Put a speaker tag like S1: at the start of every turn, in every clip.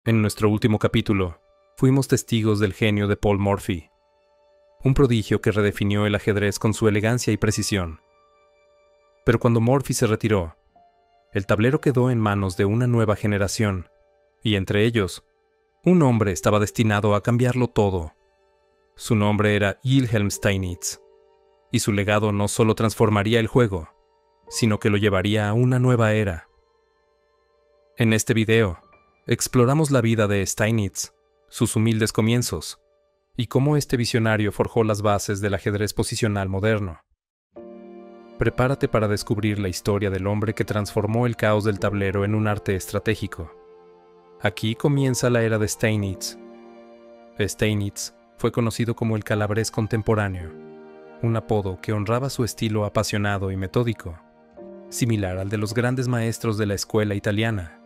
S1: En nuestro último capítulo, fuimos testigos del genio de Paul Morphy, un prodigio que redefinió el ajedrez con su elegancia y precisión. Pero cuando Morphy se retiró, el tablero quedó en manos de una nueva generación, y entre ellos, un hombre estaba destinado a cambiarlo todo. Su nombre era Wilhelm Steinitz, y su legado no solo transformaría el juego, sino que lo llevaría a una nueva era. En este video, exploramos la vida de Steinitz, sus humildes comienzos, y cómo este visionario forjó las bases del ajedrez posicional moderno. Prepárate para descubrir la historia del hombre que transformó el caos del tablero en un arte estratégico. Aquí comienza la era de Steinitz. Steinitz fue conocido como el calabrés contemporáneo, un apodo que honraba su estilo apasionado y metódico, similar al de los grandes maestros de la escuela italiana,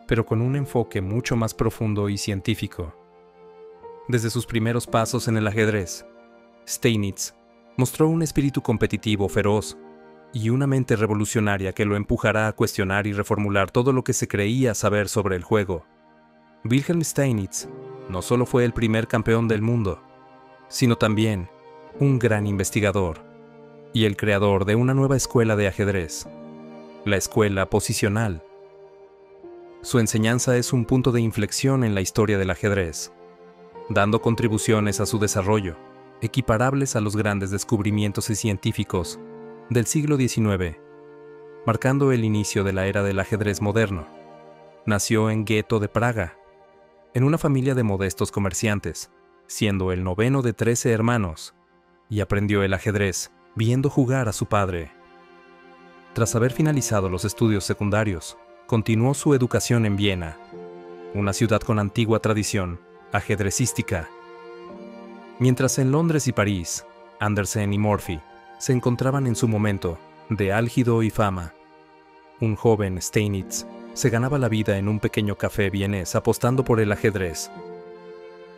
S1: pero con un enfoque mucho más profundo y científico. Desde sus primeros pasos en el ajedrez, Steinitz mostró un espíritu competitivo feroz y una mente revolucionaria que lo empujará a cuestionar y reformular todo lo que se creía saber sobre el juego. Wilhelm Steinitz no solo fue el primer campeón del mundo, sino también un gran investigador y el creador de una nueva escuela de ajedrez, la escuela posicional. Su enseñanza es un punto de inflexión en la historia del ajedrez, dando contribuciones a su desarrollo, equiparables a los grandes descubrimientos científicos del siglo XIX, marcando el inicio de la era del ajedrez moderno. Nació en Gueto de Praga, en una familia de modestos comerciantes, siendo el noveno de 13 hermanos, y aprendió el ajedrez viendo jugar a su padre. Tras haber finalizado los estudios secundarios, continuó su educación en Viena, una ciudad con antigua tradición ajedrecística. Mientras en Londres y París, Andersen y Morphy se encontraban en su momento de álgido y fama, un joven Steinitz se ganaba la vida en un pequeño café vienés apostando por el ajedrez.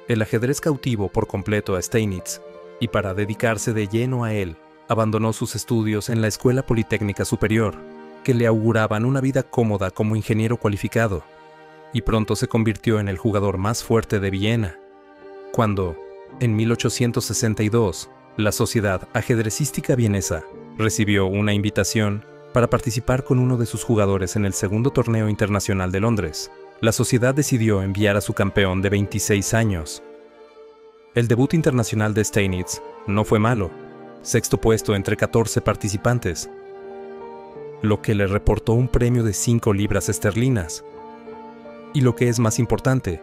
S1: El ajedrez cautivó por completo a Steinitz, y para dedicarse de lleno a él, abandonó sus estudios en la Escuela Politécnica Superior, que le auguraban una vida cómoda como ingeniero cualificado, y pronto se convirtió en el jugador más fuerte de Viena. Cuando, en 1862, la Sociedad Ajedrecística Vienesa recibió una invitación para participar con uno de sus jugadores en el segundo torneo internacional de Londres, la sociedad decidió enviar a su campeón de 26 años. El debut internacional de Steinitz no fue malo, sexto puesto entre 14 participantes, lo que le reportó un premio de 5 libras esterlinas. Y lo que es más importante,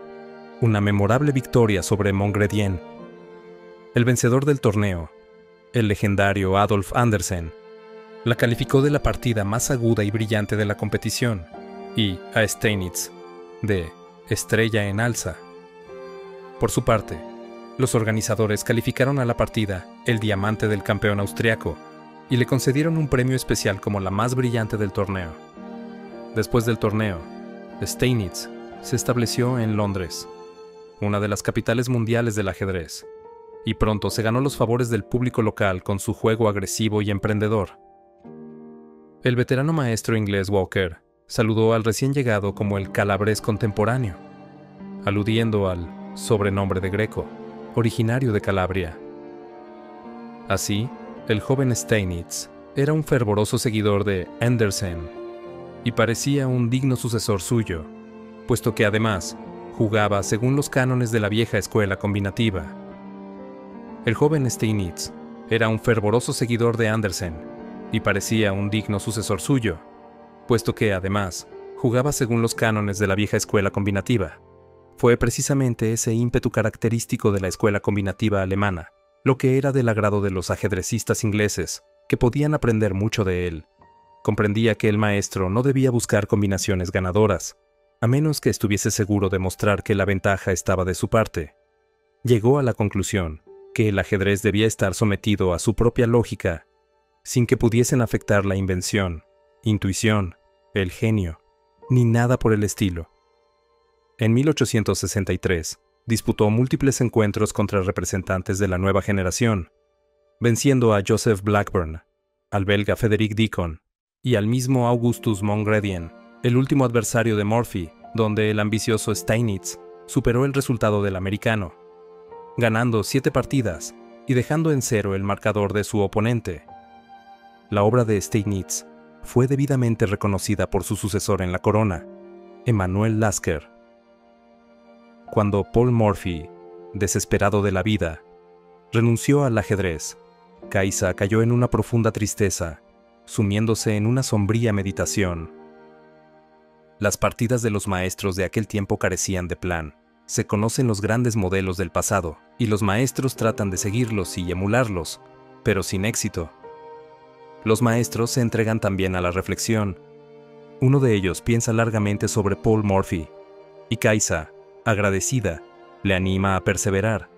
S1: una memorable victoria sobre Mongredien. El vencedor del torneo, el legendario Adolf Andersen, la calificó de la partida más aguda y brillante de la competición, y a Steinitz de estrella en alza. Por su parte, los organizadores calificaron a la partida el diamante del campeón austriaco y le concedieron un premio especial como la más brillante del torneo. Después del torneo, Steinitz se estableció en Londres, una de las capitales mundiales del ajedrez, y pronto se ganó los favores del público local con su juego agresivo y emprendedor. El veterano maestro inglés Walker saludó al recién llegado como el calabrés contemporáneo, aludiendo al sobrenombre de Greco, originario de Calabria. Así, el joven Steinitz era un fervoroso seguidor de Andersen y parecía un digno sucesor suyo, puesto que además jugaba según los cánones de la vieja escuela combinativa. El joven Steinitz era un fervoroso seguidor de Andersen y parecía un digno sucesor suyo, puesto que además jugaba según los cánones de la vieja escuela combinativa. Fue precisamente ese ímpetu característico de la escuela combinativa alemana, lo que era del agrado de los ajedrecistas ingleses, que podían aprender mucho de él. Comprendía que el maestro no debía buscar combinaciones ganadoras, a menos que estuviese seguro de mostrar que la ventaja estaba de su parte. Llegó a la conclusión que el ajedrez debía estar sometido a su propia lógica, sin que pudiesen afectar la invención, intuición, el genio, ni nada por el estilo. En 1863, disputó múltiples encuentros contra representantes de la nueva generación, venciendo a Joseph Blackburn, al belga Frederick Deacon y al mismo Augustus Mongredien, el último adversario de Morphy, donde el ambicioso Steinitz superó el resultado del americano, ganando 7 partidas y dejando en 0 el marcador de su oponente. La obra de Steinitz fue debidamente reconocida por su sucesor en la corona, Emanuel Lasker. Cuando Paul Morphy, desesperado de la vida, renunció al ajedrez, Kaisa cayó en una profunda tristeza, sumiéndose en una sombría meditación. Las partidas de los maestros de aquel tiempo carecían de plan. Se conocen los grandes modelos del pasado, y los maestros tratan de seguirlos y emularlos, pero sin éxito. Los maestros se entregan también a la reflexión. Uno de ellos piensa largamente sobre Paul Morphy, y Kaisa, agradecida, le anima a perseverar.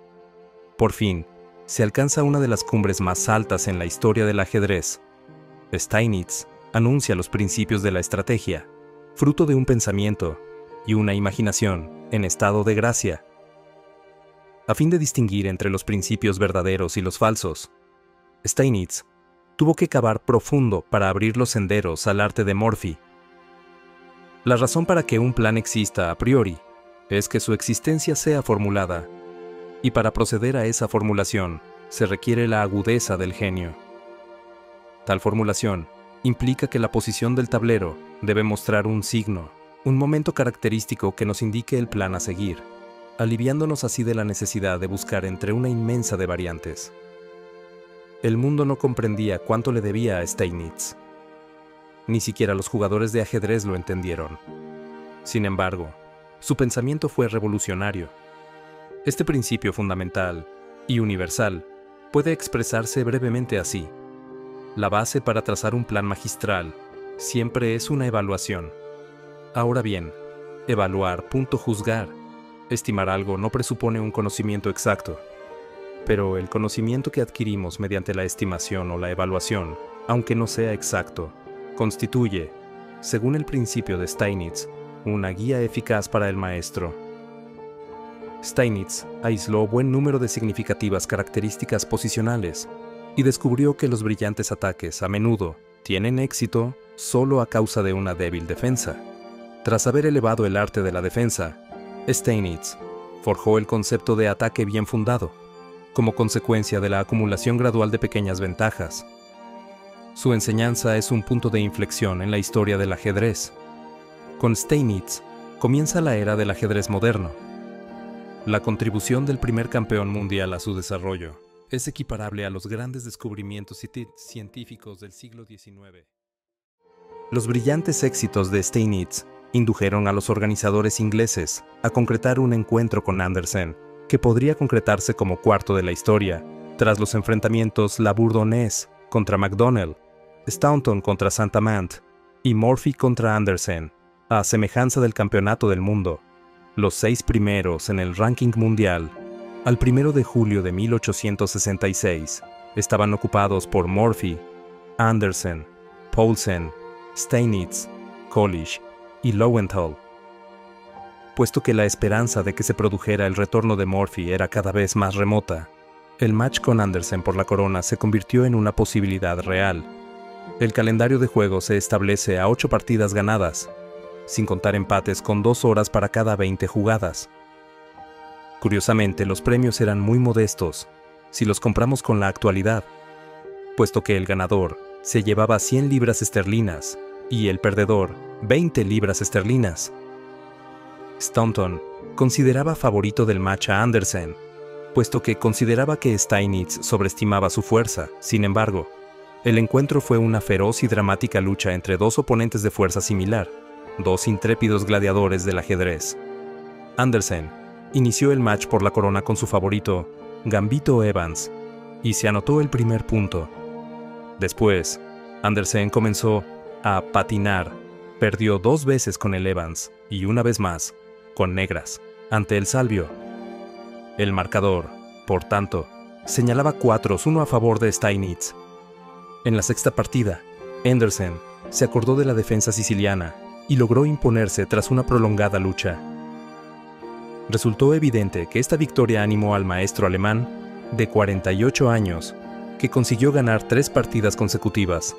S1: Por fin, se alcanza una de las cumbres más altas en la historia del ajedrez. Steinitz anuncia los principios de la estrategia, fruto de un pensamiento y una imaginación en estado de gracia. A fin de distinguir entre los principios verdaderos y los falsos, Steinitz tuvo que cavar profundo para abrir los senderos al arte de Morphy. La razón para que un plan exista a priori es que su existencia sea formulada, y para proceder a esa formulación se requiere la agudeza del genio. Tal formulación implica que la posición del tablero debe mostrar un signo, un momento característico que nos indique el plan a seguir, aliviándonos así de la necesidad de buscar entre una inmensa de variantes. El mundo no comprendía cuánto le debía a Steinitz. Ni siquiera los jugadores de ajedrez lo entendieron. Sin embargo, su pensamiento fue revolucionario. Este principio fundamental y universal puede expresarse brevemente así: la base para trazar un plan magistral siempre es una evaluación. Ahora bien, evaluar, juzgar, estimar algo no presupone un conocimiento exacto. Pero el conocimiento que adquirimos mediante la estimación o la evaluación, aunque no sea exacto, constituye, según el principio de Steinitz, una guía eficaz para el maestro. Steinitz aisló buen número de significativas características posicionales y descubrió que los brillantes ataques a menudo tienen éxito solo a causa de una débil defensa. Tras haber elevado el arte de la defensa, Steinitz forjó el concepto de ataque bien fundado, como consecuencia de la acumulación gradual de pequeñas ventajas. Su enseñanza es un punto de inflexión en la historia del ajedrez. Con Steinitz comienza la era del ajedrez moderno. La contribución del primer campeón mundial a su desarrollo es equiparable a los grandes descubrimientos científicos del siglo XIX. Los brillantes éxitos de Steinitz indujeron a los organizadores ingleses a concretar un encuentro con Andersen, que podría concretarse como cuarto de la historia, tras los enfrentamientos Labourdonnais contra McDonnell, Staunton contra Saint-Amant y Morphy contra Andersen, a semejanza del campeonato del mundo. Los 6 primeros en el ranking mundial, al 1 de julio de 1866, estaban ocupados por Morphy, Andersen, Poulsen, Steinitz, Kolisch y Lowenthal. Puesto que la esperanza de que se produjera el retorno de Morphy era cada vez más remota, el match con Andersen por la corona se convirtió en una posibilidad real. El calendario de juego se establece a 8 partidas ganadas, sin contar empates con 2 horas para cada 20 jugadas. Curiosamente, los premios eran muy modestos, si los compramos con la actualidad, puesto que el ganador se llevaba 100 libras esterlinas y el perdedor 20 libras esterlinas. Staunton consideraba favorito del match a Andersen, puesto que consideraba que Steinitz sobreestimaba su fuerza. Sin embargo, el encuentro fue una feroz y dramática lucha entre 2 oponentes de fuerza similar, 2 intrépidos gladiadores del ajedrez. Andersen inició el match por la corona con su favorito, Gambito Evans, y se anotó el primer punto. Después, Andersen comenzó a patinar. Perdió 2 veces con el Evans y una vez más con negras ante el Salvio. El marcador, por tanto, señalaba 4-1 a favor de Steinitz. En la 6ª partida, Andersen se acordó de la defensa siciliana y logró imponerse tras una prolongada lucha. Resultó evidente que esta victoria animó al maestro alemán, de 48 años, que consiguió ganar 3 partidas consecutivas,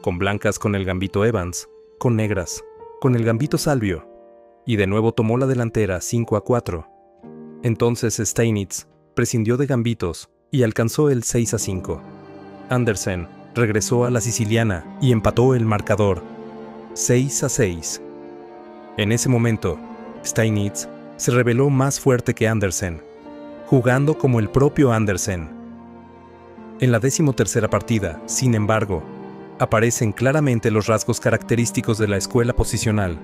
S1: con blancas con el Gambito Evans, con negras con el Gambito Salvio, y de nuevo tomó la delantera 5-4. Entonces Steinitz prescindió de gambitos y alcanzó el 6-5. Andersen regresó a la siciliana y empató el marcador 6-6. En ese momento, Steinitz se reveló más fuerte que Andersen, jugando como el propio Andersen. En la 13ª partida, sin embargo, aparecen claramente los rasgos característicos de la escuela posicional.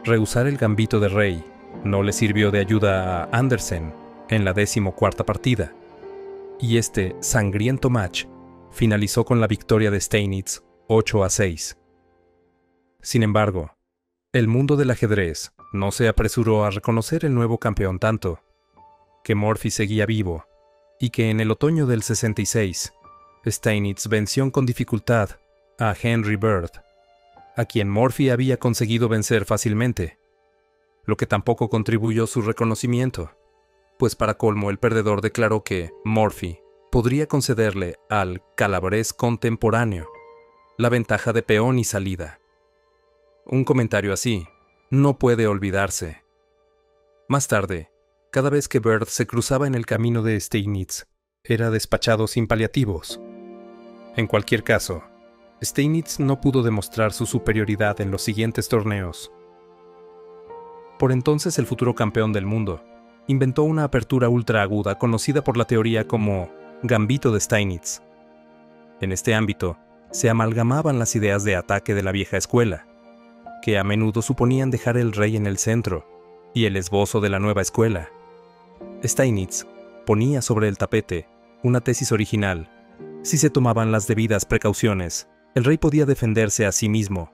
S1: Rehusar el gambito de rey no le sirvió de ayuda a Andersen en la 14ª partida, y este sangriento match finalizó con la victoria de Steinitz 8-6. Sin embargo, el mundo del ajedrez no se apresuró a reconocer el nuevo campeón tanto que Morphy seguía vivo y que en el otoño del 66, Steinitz venció con dificultad a Henry Bird, a quien Morphy había conseguido vencer fácilmente, lo que tampoco contribuyó a su reconocimiento, pues para colmo el perdedor declaró que Morphy podría concederle al calabrés contemporáneo la ventaja de peón y salida. Un comentario así no puede olvidarse. Más tarde, cada vez que Bird se cruzaba en el camino de Steinitz, era despachado sin paliativos. En cualquier caso, Steinitz no pudo demostrar su superioridad en los siguientes torneos. Por entonces el futuro campeón del mundo inventó una apertura ultra aguda conocida por la teoría como Gambito de Steinitz. En este ámbito, se amalgamaban las ideas de ataque de la vieja escuela, que a menudo suponían dejar el rey en el centro, y el esbozo de la nueva escuela. Steinitz ponía sobre el tapete una tesis original. Si se tomaban las debidas precauciones, el rey podía defenderse a sí mismo.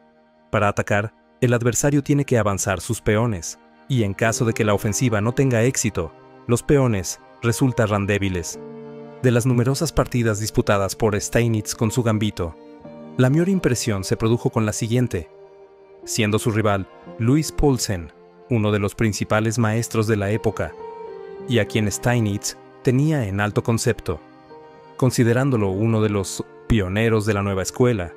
S1: Para atacar, el adversario tiene que avanzar sus peones, y en caso de que la ofensiva no tenga éxito, los peones resultarán débiles. De las numerosas partidas disputadas por Steinitz con su gambito, la mayor impresión se produjo con la siguiente, siendo su rival Louis Poulsen, uno de los principales maestros de la época, y a quien Steinitz tenía en alto concepto, considerándolo uno de los pioneros de la nueva escuela,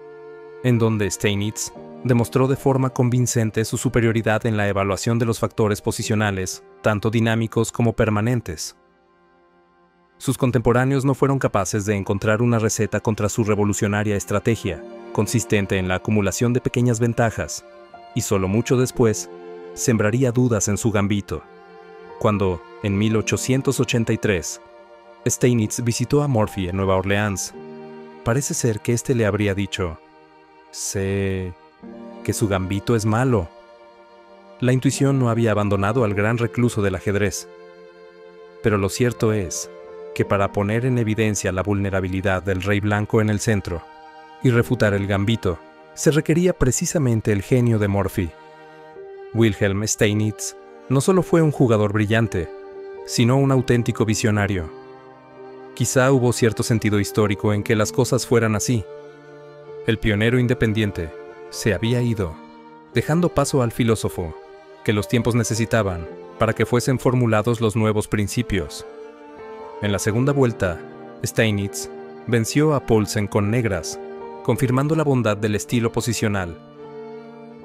S1: en donde Steinitz demostró de forma convincente su superioridad en la evaluación de los factores posicionales, tanto dinámicos como permanentes. Sus contemporáneos no fueron capaces de encontrar una receta contra su revolucionaria estrategia, consistente en la acumulación de pequeñas ventajas, y solo mucho después, sembraría dudas en su gambito. Cuando, en 1883, Steinitz visitó a Morphy en Nueva Orleans, parece ser que éste le habría dicho: «Sé que su gambito es malo». La intuición no había abandonado al gran recluso del ajedrez. Pero lo cierto es que para poner en evidencia la vulnerabilidad del rey blanco en el centro y refutar el gambito, se requería precisamente el genio de Morphy. Wilhelm Steinitz no solo fue un jugador brillante, sino un auténtico visionario. Quizá hubo cierto sentido histórico en que las cosas fueran así. El pionero independiente se había ido, dejando paso al filósofo que los tiempos necesitaban para que fuesen formulados los nuevos principios. En la segunda vuelta, Steinitz venció a Poulsen con negras, confirmando la bondad del estilo posicional.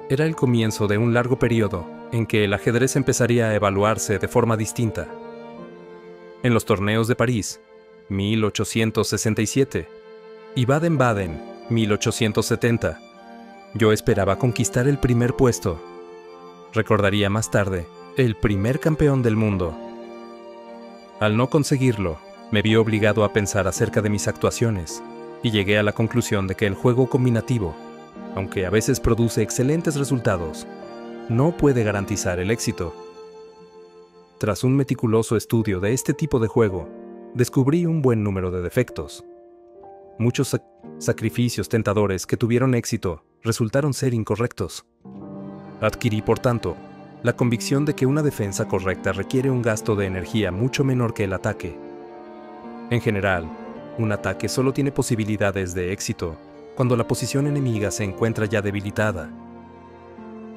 S1: Era el comienzo de un largo periodo en que el ajedrez empezaría a evaluarse de forma distinta. En los torneos de París, 1867, y Baden-Baden, 1870, yo esperaba conquistar el primer puesto. Recordaría más tarde, el primer campeón del mundo. Al no conseguirlo, me vi obligado a pensar acerca de mis actuaciones, y llegué a la conclusión de que el juego combinativo, aunque a veces produce excelentes resultados, no puede garantizar el éxito. Tras un meticuloso estudio de este tipo de juego, descubrí un buen número de defectos. Muchos sacrificios tentadores que tuvieron éxito resultaron ser incorrectos. Adquirí, por tanto, la convicción de que una defensa correcta requiere un gasto de energía mucho menor que el ataque. En general, un ataque solo tiene posibilidades de éxito cuando la posición enemiga se encuentra ya debilitada.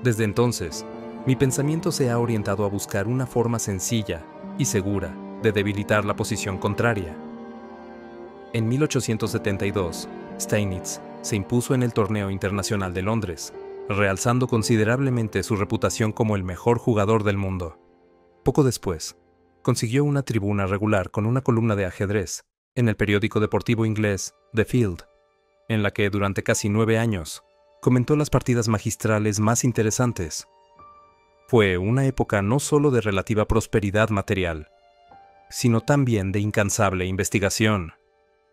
S1: Desde entonces, mi pensamiento se ha orientado a buscar una forma sencilla y segura de debilitar la posición contraria. En 1872, Steinitz se impuso en el Torneo Internacional de Londres, realzando considerablemente su reputación como el mejor jugador del mundo. Poco después, consiguió una tribuna regular con una columna de ajedrez en el periódico deportivo inglés The Field, en la que durante casi 9 años comentó las partidas magistrales más interesantes. Fue una época no solo de relativa prosperidad material, sino también de incansable investigación,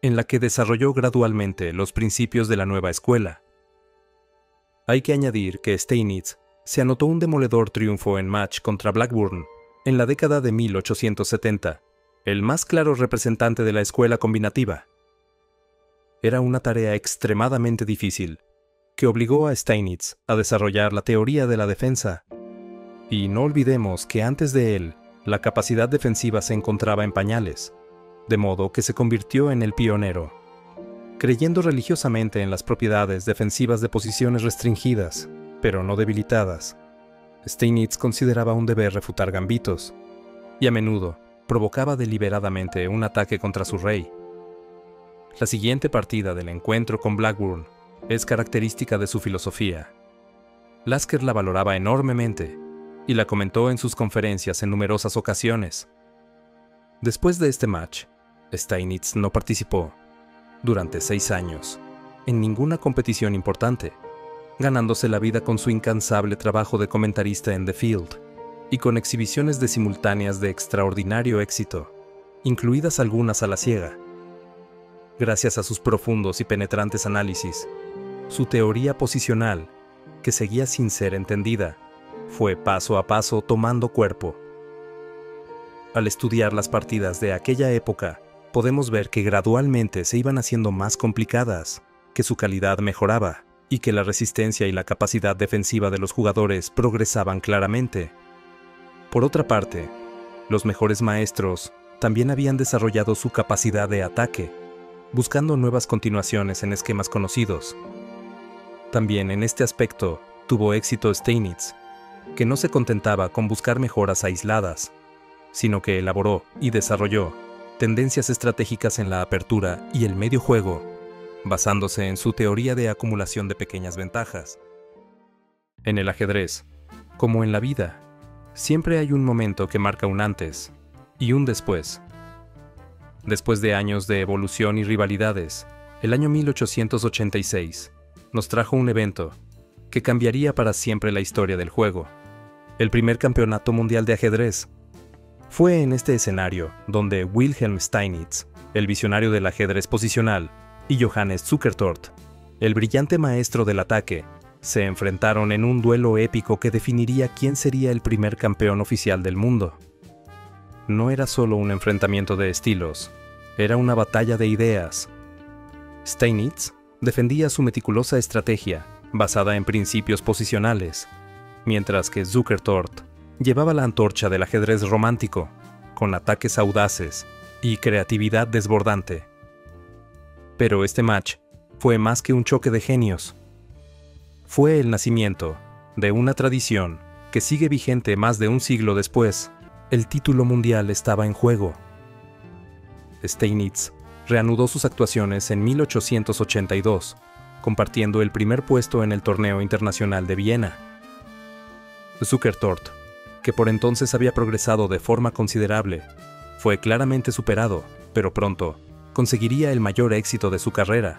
S1: en la que desarrolló gradualmente los principios de la nueva escuela. Hay que añadir que Steinitz se anotó un demoledor triunfo en match contra Blackburn en la década de 1870, el más claro representante de la escuela combinativa. Era una tarea extremadamente difícil, que obligó a Steinitz a desarrollar la teoría de la defensa. Y no olvidemos que antes de él, la capacidad defensiva se encontraba en pañales, de modo que se convirtió en el pionero. Creyendo religiosamente en las propiedades defensivas de posiciones restringidas, pero no debilitadas, Steinitz consideraba un deber refutar gambitos, y a menudo provocaba deliberadamente un ataque contra su rey. La siguiente partida del encuentro con Blackburn es característica de su filosofía. Lasker la valoraba enormemente y la comentó en sus conferencias en numerosas ocasiones. Después de este match, Steinitz no participó, durante 6 años, en ninguna competición importante, ganándose la vida con su incansable trabajo de comentarista en The Field y con exhibiciones de simultáneas de extraordinario éxito, incluidas algunas a la ciega. Gracias a sus profundos y penetrantes análisis, su teoría posicional, que seguía sin ser entendida, fue paso a paso tomando cuerpo. Al estudiar las partidas de aquella época, podemos ver que gradualmente se iban haciendo más complicadas, que su calidad mejoraba y que la resistencia y la capacidad defensiva de los jugadores progresaban claramente. Por otra parte, los mejores maestros también habían desarrollado su capacidad de ataque, buscando nuevas continuaciones en esquemas conocidos. También en este aspecto tuvo éxito Steinitz, que no se contentaba con buscar mejoras aisladas, sino que elaboró y desarrolló tendencias estratégicas en la apertura y el medio juego, basándose en su teoría de acumulación de pequeñas ventajas. En el ajedrez, como en la vida, siempre hay un momento que marca un antes y un después. Después de años de evolución y rivalidades, el año 1886 nos trajo un evento que cambiaría para siempre la historia del juego: el primer campeonato mundial de ajedrez. Fue en este escenario donde Wilhelm Steinitz, el visionario del ajedrez posicional, y Johannes Zukertort, el brillante maestro del ataque, se enfrentaron en un duelo épico que definiría quién sería el primer campeón oficial del mundo. No era solo un enfrentamiento de estilos, era una batalla de ideas. Steinitz defendía su meticulosa estrategia, basada en principios posicionales, mientras que Zukertort llevaba la antorcha del ajedrez romántico, con ataques audaces y creatividad desbordante. Pero este match fue más que un choque de genios. Fue el nacimiento de una tradición que sigue vigente más de un siglo después. El título mundial estaba en juego. Steinitz reanudó sus actuaciones en 1882, compartiendo el primer puesto en el torneo internacional de Viena. Zukertort, que por entonces había progresado de forma considerable, fue claramente superado, pero pronto conseguiría el mayor éxito de su carrera,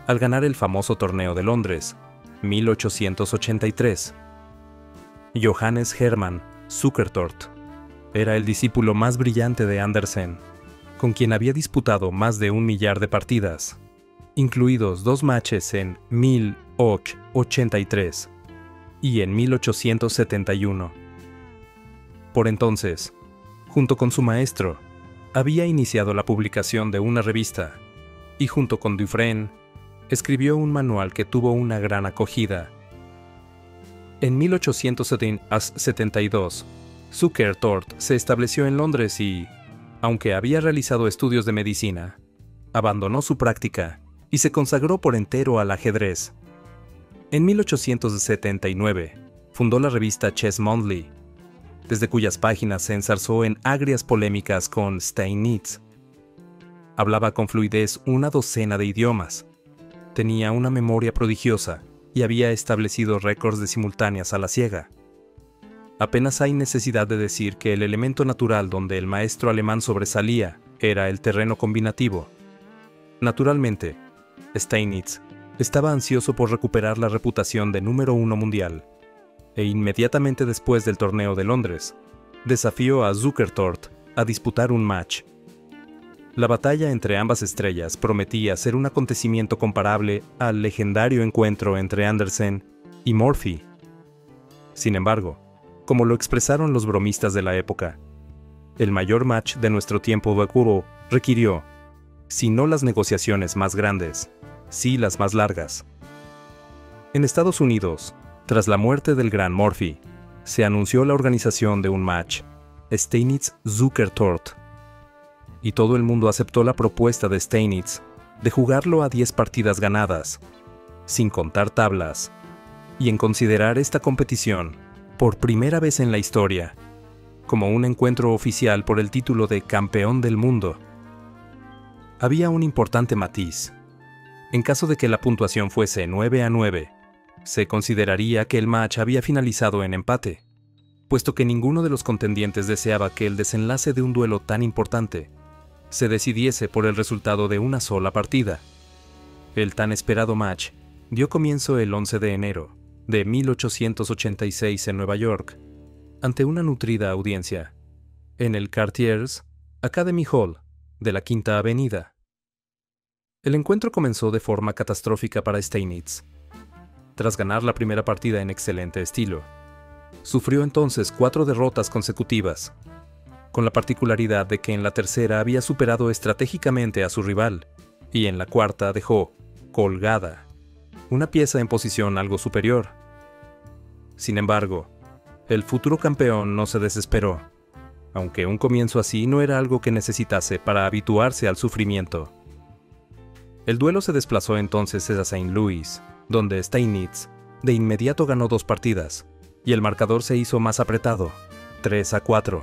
S1: al ganar el famoso torneo de Londres, 1883. Johannes Hermann Zukertort era el discípulo más brillante de Andersen, con quien había disputado más de 1 millar de partidas, incluidos 2 matches en 1883 y en 1871. Por entonces, junto con su maestro, había iniciado la publicación de una revista y junto con Dufresne, escribió un manual que tuvo una gran acogida. En 1872, Zukertort se estableció en Londres y, aunque había realizado estudios de medicina, abandonó su práctica y se consagró por entero al ajedrez. En 1879, fundó la revista Chess Monthly, desde cuyas páginas se enzarzó en agrias polémicas con Steinitz. Hablaba con fluidez una docena de idiomas, tenía una memoria prodigiosa y había establecido récords de simultáneas a la ciega. Apenas hay necesidad de decir que el elemento natural donde el maestro alemán sobresalía era el terreno combinativo. Naturalmente, Steinitz estaba ansioso por recuperar la reputación de número 1 mundial, e inmediatamente después del torneo de Londres, desafió a Zukertort a disputar un match. La batalla entre ambas estrellas prometía ser un acontecimiento comparable al legendario encuentro entre Andersen y Morphy. Sin embargo, como lo expresaron los bromistas de la época, el mayor match de nuestro tiempo vacúo requirió, si no las negociaciones más grandes, sí las más largas. En Estados Unidos, tras la muerte del gran Morphy, se anunció la organización de un match, Steinitz-Zukertort, y todo el mundo aceptó la propuesta de Steinitz de jugarlo a 10 partidas ganadas, sin contar tablas, y en considerar esta competición, por primera vez en la historia, como un encuentro oficial por el título de campeón del mundo. Había un importante matiz. En caso de que la puntuación fuese 9-9, se consideraría que el match había finalizado en empate, puesto que ninguno de los contendientes deseaba que el desenlace de un duelo tan importante se decidiese por el resultado de una sola partida. El tan esperado match dio comienzo el 11 de enero de 1886 en Nueva York, ante una nutrida audiencia, en el Cartiers Academy Hall de la Quinta Avenida. El encuentro comenzó de forma catastrófica para Steinitz. Tras ganar la primera partida en excelente estilo, sufrió entonces 4 derrotas consecutivas, con la particularidad de que en la tercera había superado estratégicamente a su rival, y en la cuarta dejó colgada una pieza en posición algo superior. Sin embargo, el futuro campeón no se desesperó, aunque un comienzo así no era algo que necesitase para habituarse al sufrimiento. El duelo se desplazó entonces a St. Louis, donde Steinitz de inmediato ganó 2 partidas, y el marcador se hizo más apretado, 3-4.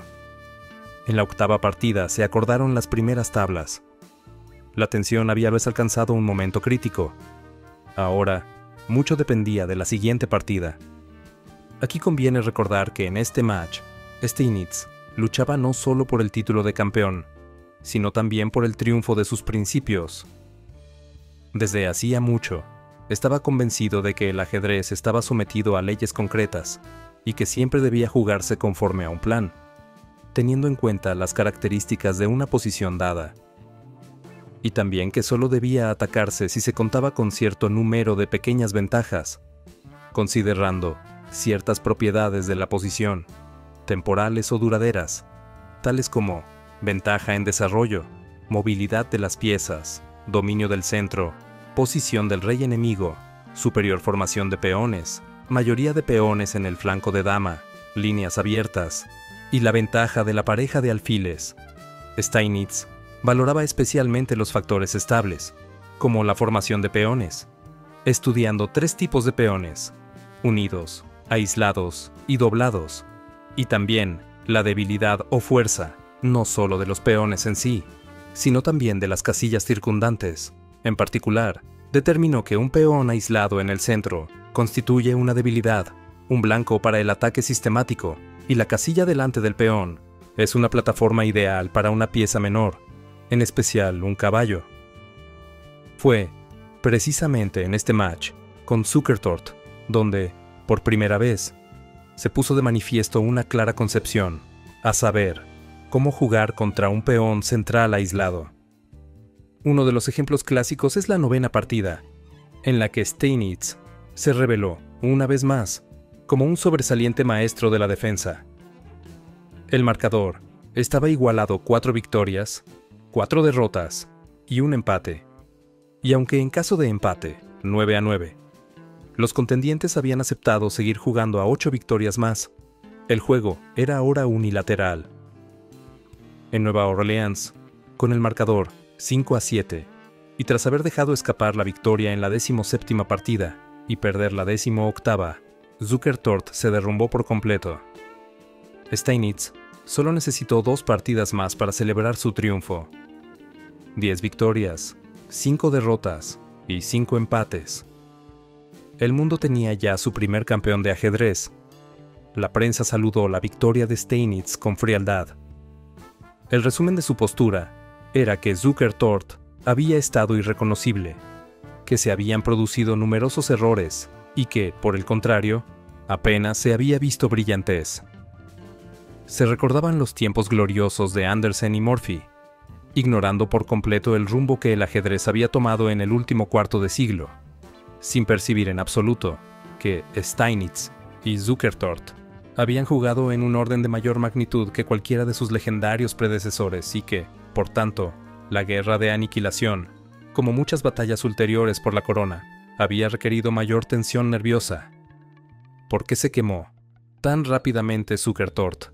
S1: En la octava partida se acordaron las primeras tablas. La tensión había alcanzado un momento crítico. Ahora, mucho dependía de la siguiente partida. Aquí conviene recordar que en este match, Steinitz luchaba no solo por el título de campeón, sino también por el triunfo de sus principios. Desde hacía mucho, estaba convencido de que el ajedrez estaba sometido a leyes concretas y que siempre debía jugarse conforme a un plan, teniendo en cuenta las características de una posición dada, y también que solo debía atacarse si se contaba con cierto número de pequeñas ventajas, considerando ciertas propiedades de la posición, temporales o duraderas, tales como ventaja en desarrollo, movilidad de las piezas, dominio del centro, posición del rey enemigo, superior formación de peones, mayoría de peones en el flanco de dama, líneas abiertas, y la ventaja de la pareja de alfiles. Steinitz valoraba especialmente los factores estables, como la formación de peones, estudiando 3 tipos de peones, unidos, aislados y doblados, y también la debilidad o fuerza, no solo de los peones en sí, sino también de las casillas circundantes. En particular, determinó que un peón aislado en el centro constituye una debilidad, un blanco para el ataque sistemático, y la casilla delante del peón es una plataforma ideal para una pieza menor, en especial un caballo. Fue, precisamente en este match, con Zukertort, donde, por primera vez, se puso de manifiesto una clara concepción, a saber, cómo jugar contra un peón central aislado. Uno de los ejemplos clásicos es la 9ª partida, en la que Steinitz se reveló, una vez más, como un sobresaliente maestro de la defensa. El marcador estaba igualado 4 victorias, 4 derrotas y un empate. Y aunque en caso de empate, 9-9, los contendientes habían aceptado seguir jugando a 8 victorias más, el juego era ahora unilateral. En Nueva Orleans, con el marcador 5-7, y tras haber dejado escapar la victoria en la 17ª partida y perder la 18ª, Zukertort se derrumbó por completo. Steinitz solo necesitó 2 partidas más para celebrar su triunfo. 10 victorias, 5 derrotas y 5 empates. El mundo tenía ya su primer campeón de ajedrez. La prensa saludó la victoria de Steinitz con frialdad. El resumen de su postura era que Zukertort había estado irreconocible, que se habían producido numerosos errores y que, por el contrario, apenas se había visto brillantez. Se recordaban los tiempos gloriosos de Andersen y Morphy, ignorando por completo el rumbo que el ajedrez había tomado en el último cuarto de siglo, sin percibir en absoluto que Steinitz y Zukertort habían jugado en un orden de mayor magnitud que cualquiera de sus legendarios predecesores y que, por tanto, la guerra de aniquilación, como muchas batallas ulteriores por la corona, había requerido mayor tensión nerviosa. ¿Por qué se quemó tan rápidamente Zukertort?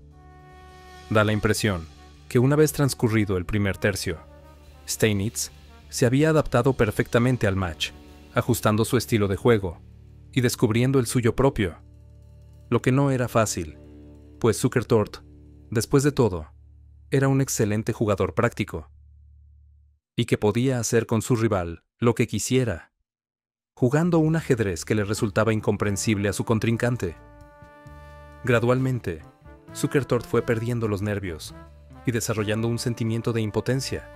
S1: Da la impresión que una vez transcurrido el primer tercio, Steinitz se había adaptado perfectamente al match, ajustando su estilo de juego y descubriendo el suyo propio, lo que no era fácil, pues Zukertort, después de todo, era un excelente jugador práctico y que podía hacer con su rival lo que quisiera, jugando un ajedrez que le resultaba incomprensible a su contrincante. Gradualmente, Zukertort fue perdiendo los nervios y desarrollando un sentimiento de impotencia.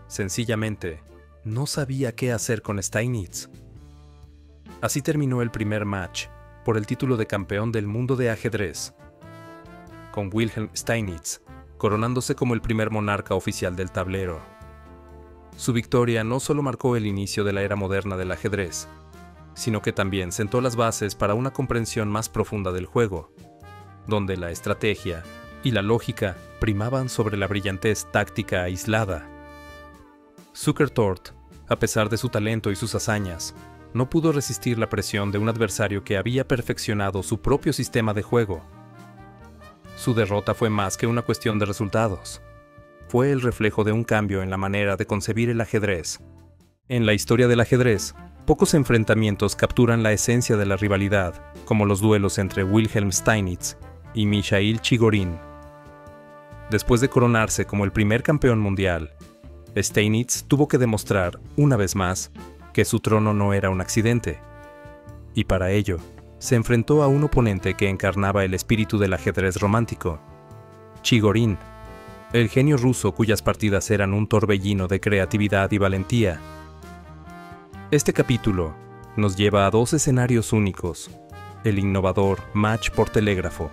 S1: Sencillamente, no sabía qué hacer con Steinitz. Así terminó el primer match por el título de campeón del mundo de ajedrez, con Wilhelm Steinitz coronándose como el primer monarca oficial del tablero. Su victoria no solo marcó el inicio de la era moderna del ajedrez, sino que también sentó las bases para una comprensión más profunda del juego, donde la estrategia y la lógica primaban sobre la brillantez táctica aislada. Zukertort, a pesar de su talento y sus hazañas, no pudo resistir la presión de un adversario que había perfeccionado su propio sistema de juego. Su derrota fue más que una cuestión de resultados. Fue el reflejo de un cambio en la manera de concebir el ajedrez. En la historia del ajedrez, pocos enfrentamientos capturan la esencia de la rivalidad, como los duelos entre Wilhelm Steinitz y Mijail Chigorin. Después de coronarse como el primer campeón mundial, Steinitz tuvo que demostrar, una vez más, que su trono no era un accidente. Y para ello, se enfrentó a un oponente que encarnaba el espíritu del ajedrez romántico, Chigorin, el genio ruso cuyas partidas eran un torbellino de creatividad y valentía. Este capítulo nos lleva a dos escenarios únicos: el innovador match por telégrafo,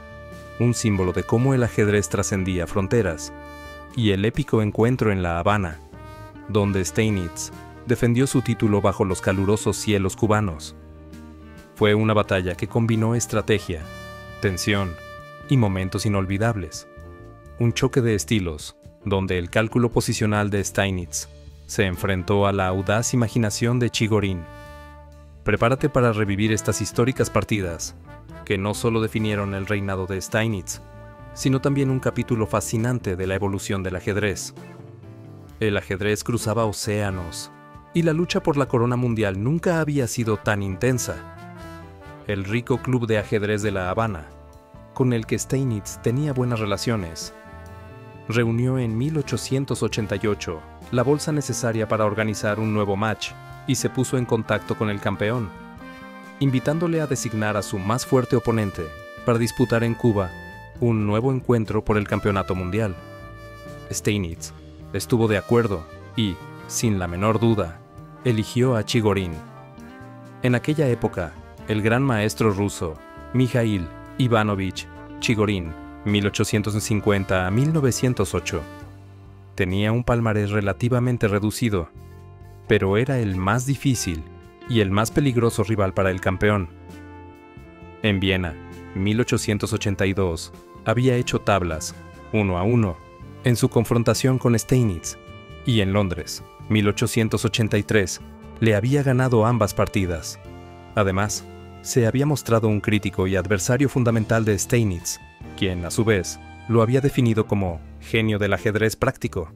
S1: un símbolo de cómo el ajedrez trascendía fronteras, y el épico encuentro en La Habana, donde Steinitz defendió su título bajo los calurosos cielos cubanos. Fue una batalla que combinó estrategia, tensión y momentos inolvidables. Un choque de estilos, donde el cálculo posicional de Steinitz se enfrentó a la audaz imaginación de Chigorin. Prepárate para revivir estas históricas partidas, que no solo definieron el reinado de Steinitz, sino también un capítulo fascinante de la evolución del ajedrez. El ajedrez cruzaba océanos, y la lucha por la corona mundial nunca había sido tan intensa. El rico club de ajedrez de La Habana, con el que Steinitz tenía buenas relaciones, reunió en 1888 la bolsa necesaria para organizar un nuevo match y se puso en contacto con el campeón, invitándole a designar a su más fuerte oponente para disputar en Cuba un nuevo encuentro por el campeonato mundial. Steinitz estuvo de acuerdo y, sin la menor duda, eligió a Chigorin. En aquella época, el gran maestro ruso, Mijail Ivanovich Chigorin, 1850 a 1908, tenía un palmarés relativamente reducido, pero era el más difícil y el más peligroso rival para el campeón. En Viena, 1882, había hecho tablas, 1-1, en su confrontación con Steinitz, y en Londres, 1883, le había ganado ambas partidas. Además, se había mostrado un crítico y adversario fundamental de Steinitz, quien, a su vez, lo había definido como genio del ajedrez práctico,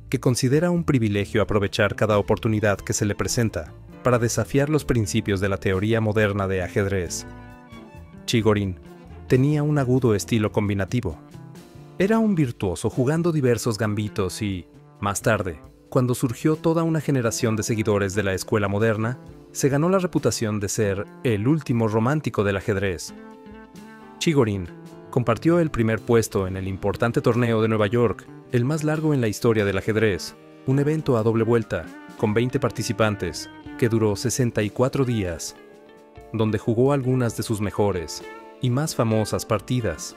S1: que considera un privilegio aprovechar cada oportunidad que se le presenta para desafiar los principios de la teoría moderna de ajedrez. Chigorin tenía un agudo estilo combinativo. Era un virtuoso jugando diversos gambitos y, más tarde, cuando surgió toda una generación de seguidores de la escuela moderna, se ganó la reputación de ser el último romántico del ajedrez. Chigorin compartió el primer puesto en el importante torneo de Nueva York, el más largo en la historia del ajedrez, un evento a doble vuelta, con 20 participantes, que duró 64 días, donde jugó algunas de sus mejores y más famosas partidas.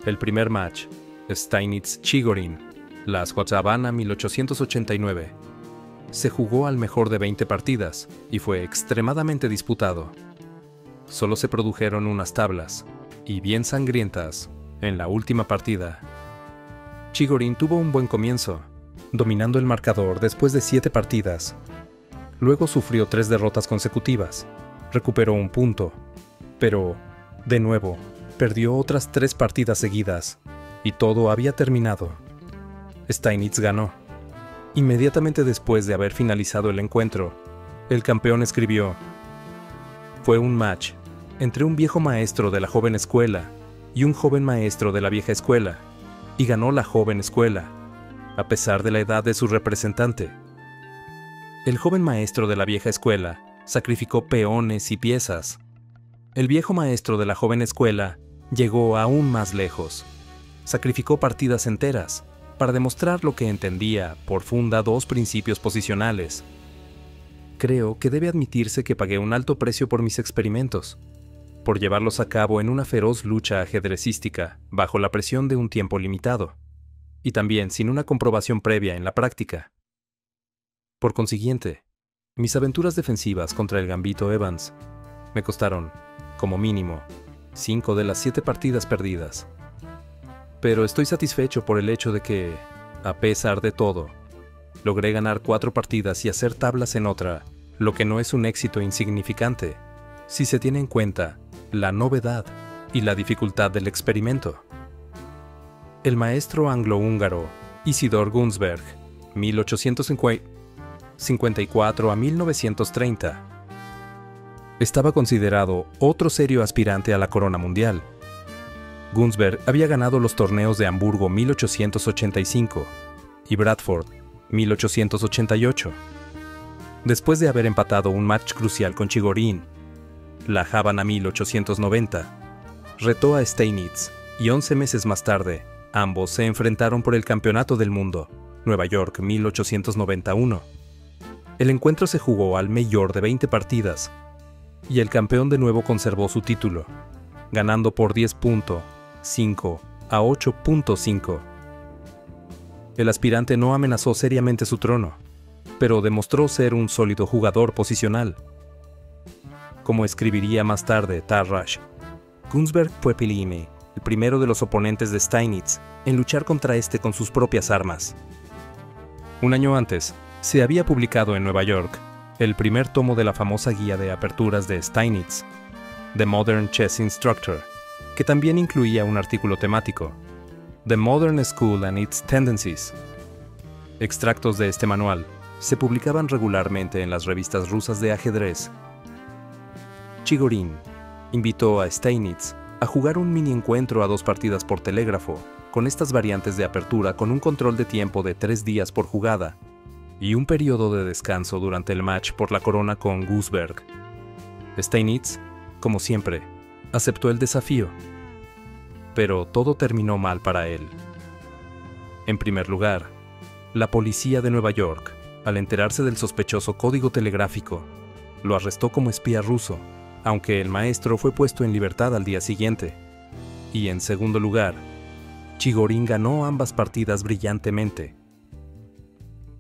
S1: El primer match, Steinitz-Chigorin, la Squatabana 1889, se jugó al mejor de 20 partidas y fue extremadamente disputado. Solo se produjeron unas tablas, y bien sangrientas, en la última partida. Chigorin tuvo un buen comienzo, dominando el marcador después de 7 partidas. Luego sufrió 3 derrotas consecutivas, recuperó un punto, pero, de nuevo, perdió otras 3 partidas seguidas, y todo había terminado. Steinitz ganó. Inmediatamente después de haber finalizado el encuentro, el campeón escribió: "Fue un match entre un viejo maestro de la joven escuela y un joven maestro de la vieja escuela, y ganó la joven escuela, a pesar de la edad de su representante. El joven maestro de la vieja escuela sacrificó peones y piezas. El viejo maestro de la joven escuela llegó aún más lejos. Sacrificó partidas enteras para demostrar lo que entendía por funda 2 principios posicionales. Creo que debe admitirse que pagué un alto precio por mis experimentos, por llevarlos a cabo en una feroz lucha ajedrecística bajo la presión de un tiempo limitado, y también sin una comprobación previa en la práctica. Por consiguiente, mis aventuras defensivas contra el Gambito Evans me costaron, como mínimo, 5 de las 7 partidas perdidas. Pero estoy satisfecho por el hecho de que, a pesar de todo, logré ganar 4 partidas y hacer tablas en otra, lo que no es un éxito insignificante, si se tiene en cuenta la novedad y la dificultad del experimento. El maestro anglo-húngaro Isidor Gunsberg, 1854 a 1930, estaba considerado otro serio aspirante a la corona mundial. Gunsberg había ganado los torneos de Hamburgo 1885 y Bradford 1888. Después de haber empatado un match crucial con Chigorin, la Habana 1890, retó a Steinitz y 11 meses más tarde, ambos se enfrentaron por el Campeonato del Mundo, Nueva York 1891. El encuentro se jugó al mayor de 20 partidas y el campeón de nuevo conservó su título, ganando por 10.5 a 8.5. El aspirante no amenazó seriamente su trono, pero demostró ser un sólido jugador posicional. Como escribiría más tarde Tarrasch, Gunsberg fue el primero de los oponentes de Steinitz en luchar contra este con sus propias armas. Un año antes, se había publicado en Nueva York el primer tomo de la famosa guía de aperturas de Steinitz, The Modern Chess Instructor, que también incluía un artículo temático, The Modern School and Its Tendencies. Extractos de este manual se publicaban regularmente en las revistas rusas de ajedrez. Chigorin invitó a Steinitz a jugar un mini encuentro a 2 partidas por telégrafo, con estas variantes de apertura con un control de tiempo de 3 días por jugada, y un periodo de descanso durante el match por la corona con Gunsberg. Steinitz, como siempre, aceptó el desafío, pero todo terminó mal para él. En primer lugar, la policía de Nueva York, al enterarse del sospechoso código telegráfico, lo arrestó como espía ruso, aunque el maestro fue puesto en libertad al día siguiente. Y en segundo lugar, Chigorin ganó ambas partidas brillantemente.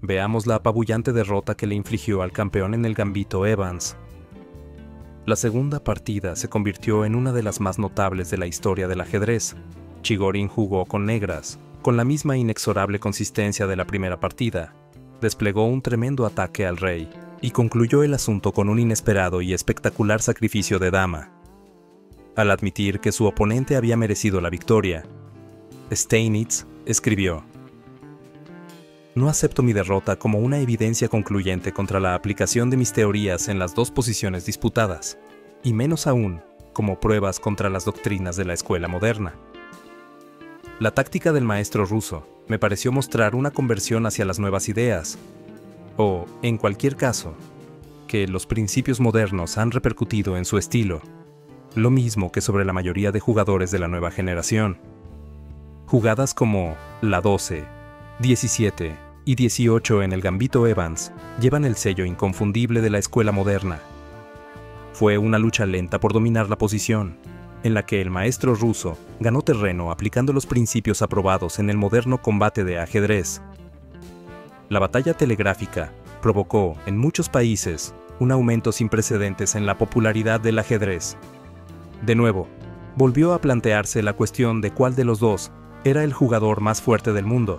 S1: Veamos la apabullante derrota que le infligió al campeón en el Gambito Evans. La segunda partida se convirtió en una de las más notables de la historia del ajedrez. Chigorin jugó con negras, con la misma inexorable consistencia de la primera partida. Desplegó un tremendo ataque al rey y concluyó el asunto con un inesperado y espectacular sacrificio de dama. Al admitir que su oponente había merecido la victoria, Steinitz escribió: "No acepto mi derrota como una evidencia concluyente contra la aplicación de mis teorías en las 2 posiciones disputadas, y menos aún como pruebas contra las doctrinas de la escuela moderna. La táctica del maestro ruso me pareció mostrar una conversión hacia las nuevas ideas, o, en cualquier caso, que los principios modernos han repercutido en su estilo, lo mismo que sobre la mayoría de jugadores de la nueva generación. Jugadas como la 12, 17 y 18 en el Gambito Evans llevan el sello inconfundible de la escuela moderna. Fue una lucha lenta por dominar la posición, en la que el maestro ruso ganó terreno aplicando los principios aprobados en el moderno combate de ajedrez. La batalla telegráfica provocó, en muchos países, un aumento sin precedentes en la popularidad del ajedrez. De nuevo, volvió a plantearse la cuestión de cuál de los dos era el jugador más fuerte del mundo.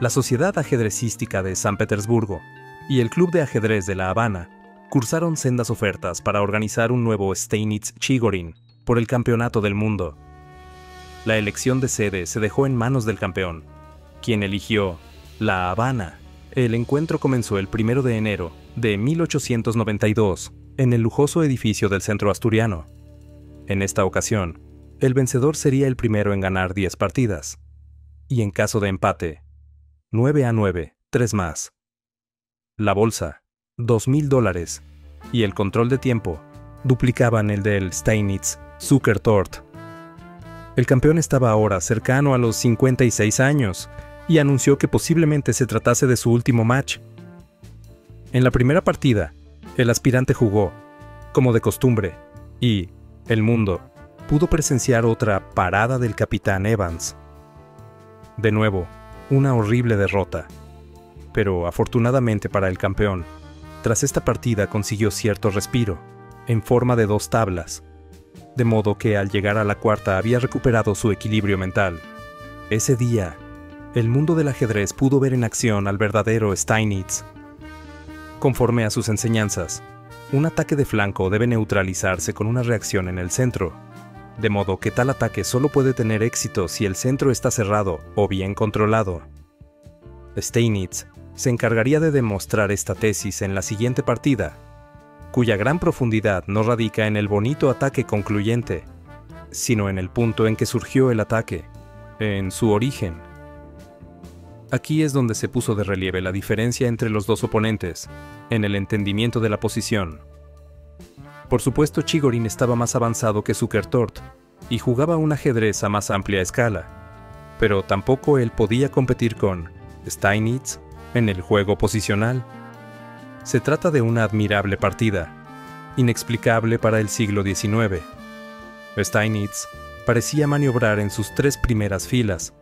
S1: La Sociedad Ajedrecística de San Petersburgo y el Club de Ajedrez de La Habana cursaron sendas ofertas para organizar un nuevo Steinitz-Chigorin por el campeonato del mundo. La elección de sede se dejó en manos del campeón, quien eligió La Habana. El encuentro comenzó el 1 de enero de 1892 en el lujoso edificio del Centro Asturiano. En esta ocasión, el vencedor sería el primero en ganar 10 partidas, y en caso de empate, 9-9, 3 más. La bolsa, $2,000, y el control de tiempo duplicaban el del Steinitz-Zukertort. El campeón estaba ahora cercano a los 56 años y anunció que posiblemente se tratase de su último match. En la primera partida, el aspirante jugó, como de costumbre, y el mundo pudo presenciar otra parada del capitán Evans. De nuevo, una horrible derrota. Pero afortunadamente para el campeón, tras esta partida consiguió cierto respiro, en forma de 2 tablas, de modo que al llegar a la cuarta había recuperado su equilibrio mental. Ese día, el mundo del ajedrez pudo ver en acción al verdadero Steinitz. Conforme a sus enseñanzas, un ataque de flanco debe neutralizarse con una reacción en el centro, de modo que tal ataque solo puede tener éxito si el centro está cerrado o bien controlado. Steinitz se encargaría de demostrar esta tesis en la siguiente partida, cuya gran profundidad no radica en el bonito ataque concluyente, sino en el punto en que surgió el ataque, en su origen. Aquí es donde se puso de relieve la diferencia entre los dos oponentes, en el entendimiento de la posición. Por supuesto, Chigorin estaba más avanzado que Zukertort y jugaba un ajedrez a más amplia escala, pero tampoco él podía competir con Steinitz en el juego posicional. Se trata de una admirable partida, inexplicable para el siglo XIX. Steinitz parecía maniobrar en sus 3 primeras filas,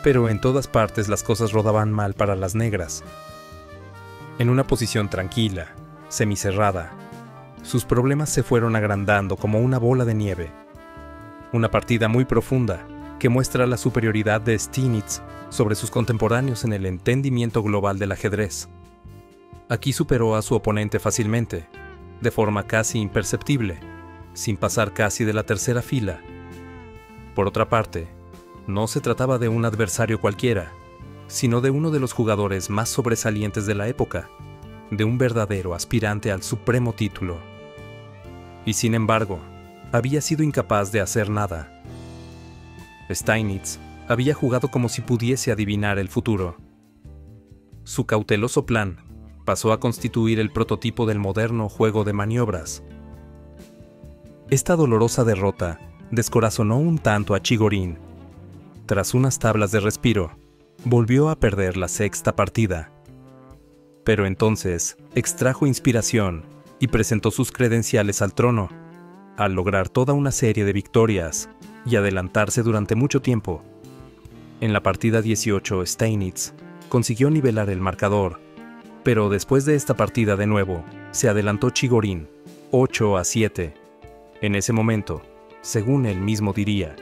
S1: pero en todas partes las cosas rodaban mal para las negras. En una posición tranquila, semicerrada, sus problemas se fueron agrandando como una bola de nieve. Una partida muy profunda que muestra la superioridad de Steinitz sobre sus contemporáneos en el entendimiento global del ajedrez. Aquí superó a su oponente fácilmente, de forma casi imperceptible, sin pasar casi de la tercera fila. Por otra parte, no se trataba de un adversario cualquiera, sino de uno de los jugadores más sobresalientes de la época, de un verdadero aspirante al supremo título. Y sin embargo, había sido incapaz de hacer nada. Steinitz había jugado como si pudiese adivinar el futuro. Su cauteloso plan pasó a constituir el prototipo del moderno juego de maniobras. Esta dolorosa derrota descorazonó un tanto a Chigorin. Tras unas tablas de respiro, volvió a perder la 6ª partida. Pero entonces extrajo inspiración y presentó sus credenciales al trono, al lograr toda una serie de victorias y adelantarse durante mucho tiempo. En la partida 18, Steinitz consiguió nivelar el marcador, pero después de esta partida de nuevo, se adelantó Chigorin, 8-7. En ese momento, según él mismo diría,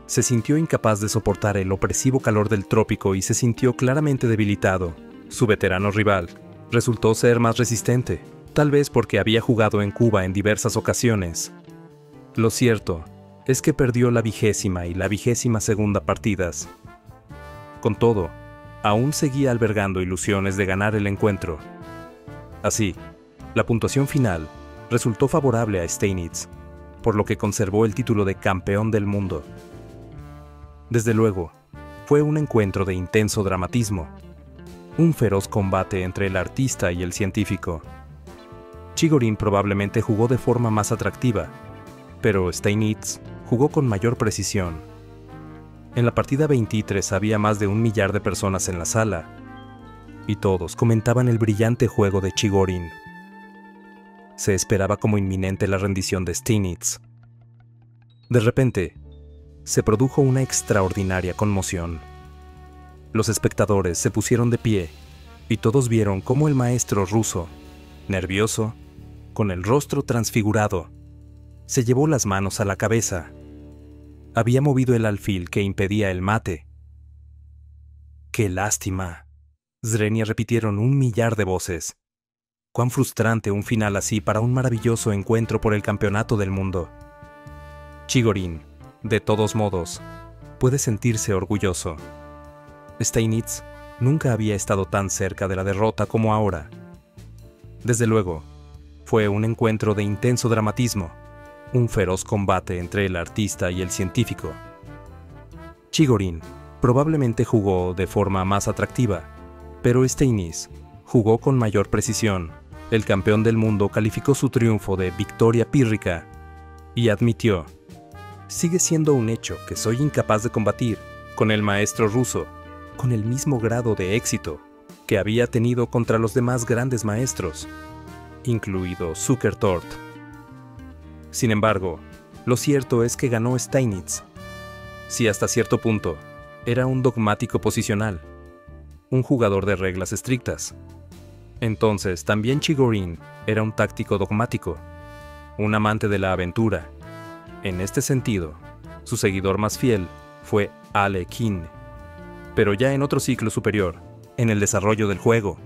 S1: se sintió incapaz de soportar el opresivo calor del trópico y se sintió claramente debilitado. Su veterano rival resultó ser más resistente, tal vez porque había jugado en Cuba en diversas ocasiones. Lo cierto es que perdió la 20ª y la 22ª partidas. Con todo, aún seguía albergando ilusiones de ganar el encuentro. Así, la puntuación final resultó favorable a Steinitz, por lo que conservó el título de campeón del mundo. Desde luego, fue un encuentro de intenso dramatismo, un feroz combate entre el artista y el científico. Chigorin probablemente jugó de forma más atractiva, pero Steinitz jugó con mayor precisión. En la partida 23 había más de 1 millar de personas en la sala, y todos comentaban el brillante juego de Chigorin. Se esperaba como inminente la rendición de Steinitz. De repente, se produjo una extraordinaria conmoción. Los espectadores se pusieron de pie, y todos vieron cómo el maestro ruso, nervioso, con el rostro transfigurado, se llevó las manos a la cabeza. Había movido el alfil que impedía el mate. ¡Qué lástima!, Zrenia repitieron 1 millar de voces. Cuán frustrante un final así para un maravilloso encuentro por el campeonato del mundo. Chigorin, de todos modos, puede sentirse orgulloso. Steinitz nunca había estado tan cerca de la derrota como ahora. Desde luego, fue un encuentro de intenso dramatismo, un feroz combate entre el artista y el científico. Chigorin probablemente jugó de forma más atractiva, pero Steinitz jugó con mayor precisión. El campeón del mundo calificó su triunfo de victoria pírrica y admitió: sigue siendo un hecho que soy incapaz de combatir con el maestro ruso con el mismo grado de éxito que había tenido contra los demás grandes maestros, incluido Zukertort. Sin embargo, lo cierto es que ganó Steinitz. Si hasta cierto punto era un dogmático posicional, un jugador de reglas estrictas, entonces también Chigorin era un táctico dogmático, un amante de la aventura. En este sentido, su seguidor más fiel fue Ale Kin. Pero ya en otro ciclo superior, en el desarrollo del juego,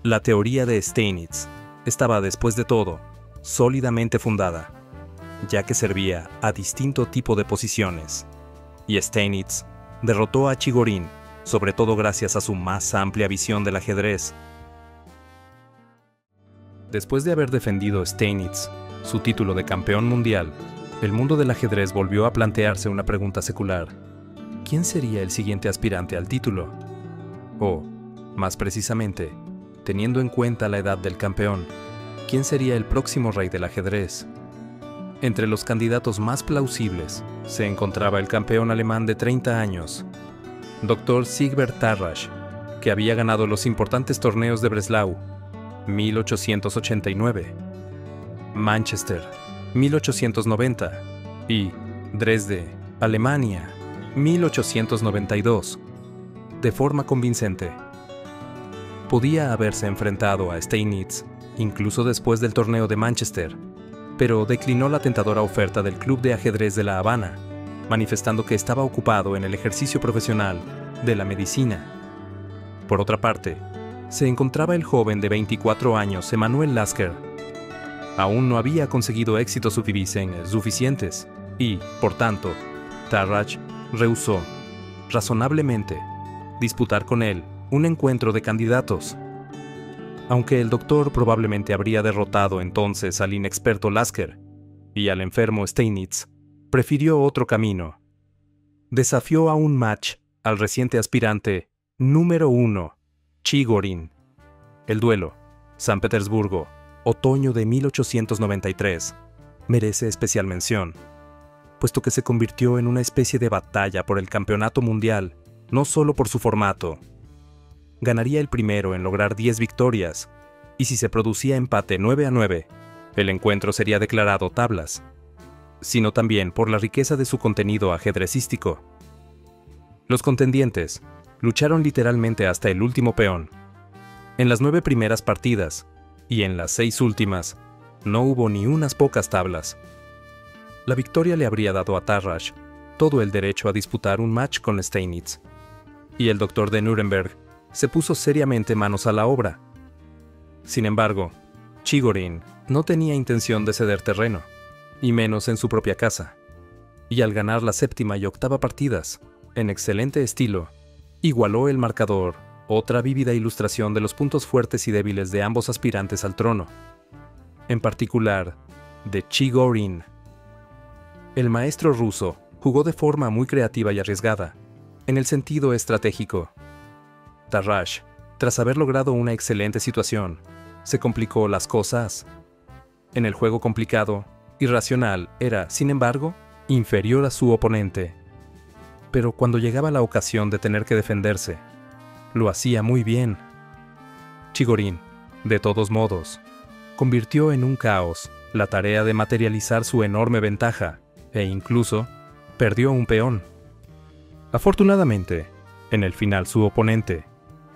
S1: la teoría de Steinitz estaba, después de todo, sólidamente fundada, ya que servía a distinto tipo de posiciones. Y Steinitz derrotó a Chigorin, sobre todo gracias a su más amplia visión del ajedrez. Después de haber defendido Steinitz su título de campeón mundial, el mundo del ajedrez volvió a plantearse una pregunta secular: ¿quién sería el siguiente aspirante al título? O, más precisamente, teniendo en cuenta la edad del campeón, ¿quién sería el próximo rey del ajedrez? Entre los candidatos más plausibles se encontraba el campeón alemán de 30 años, Dr. Siegbert Tarrasch, que había ganado los importantes torneos de Breslau, 1889, Manchester, 1890 y Dresde, Alemania, 1892, de forma convincente. Podía haberse enfrentado a Steinitz, incluso después del torneo de Manchester, pero declinó la tentadora oferta del Club de Ajedrez de La Habana, manifestando que estaba ocupado en el ejercicio profesional de la medicina. Por otra parte, se encontraba el joven de 24 años Emanuel Lasker. Aún no había conseguido éxitos suficientes y, por tanto, Tarrasch rehusó, razonablemente, disputar con él un encuentro de candidatos. Aunque el doctor probablemente habría derrotado entonces al inexperto Lasker y al enfermo Steinitz, prefirió otro camino. Desafió a un match al reciente aspirante número 1, Chigorin. El duelo, San Petersburgo, otoño de 1893, merece especial mención, puesto que se convirtió en una especie de batalla por el campeonato mundial, no solo por su formato. Ganaría el primero en lograr 10 victorias, y si se producía empate 9-9, el encuentro sería declarado tablas, sino también por la riqueza de su contenido ajedrecístico. Los contendientes lucharon literalmente hasta el último peón. En las 9 primeras partidas, y en las 6 últimas, no hubo ni unas pocas tablas. La victoria le habría dado a Tarrasch todo el derecho a disputar un match con Steinitz, y el doctor de Nuremberg se puso seriamente manos a la obra. Sin embargo, Chigorin no tenía intención de ceder terreno, y menos en su propia casa, y al ganar la 7ª y 8ª partidas, en excelente estilo, igualó el marcador, otra vívida ilustración de los puntos fuertes y débiles de ambos aspirantes al trono, en particular de Chigorin. El maestro ruso jugó de forma muy creativa y arriesgada, en el sentido estratégico. Tarrasch, tras haber logrado una excelente situación, se complicó las cosas En el juego complicado y racional era, sin embargo, inferior a su oponente. Pero cuando llegaba la ocasión de tener que defenderse, lo hacía muy bien. Chigorin, de todos modos, convirtió en un caos la tarea de materializar su enorme ventaja e incluso perdió un peón. Afortunadamente, en el final su oponente,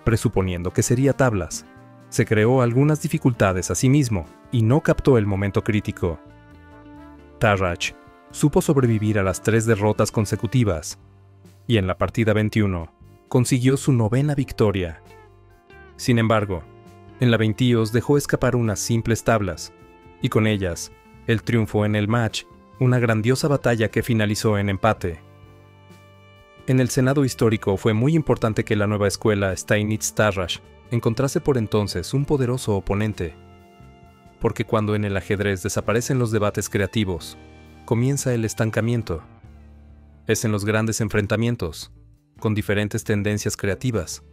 S1: presuponiendo que sería tablas, se creó algunas dificultades a sí mismo y no captó el momento crítico. Tarrasch supo sobrevivir a las 3 derrotas consecutivas y en la partida 21 consiguió su 9ª victoria. Sin embargo, en la 22 dejó escapar unas simples tablas y con ellas el triunfo en el match, una grandiosa batalla que finalizó en empate. En el Senado histórico fue muy importante que la nueva escuela Steinitz-Tarrasch encontrase por entonces un poderoso oponente, porque cuando en el ajedrez desaparecen los debates creativos, comienza el estancamiento. Es en los grandes enfrentamientos, con diferentes tendencias creativas,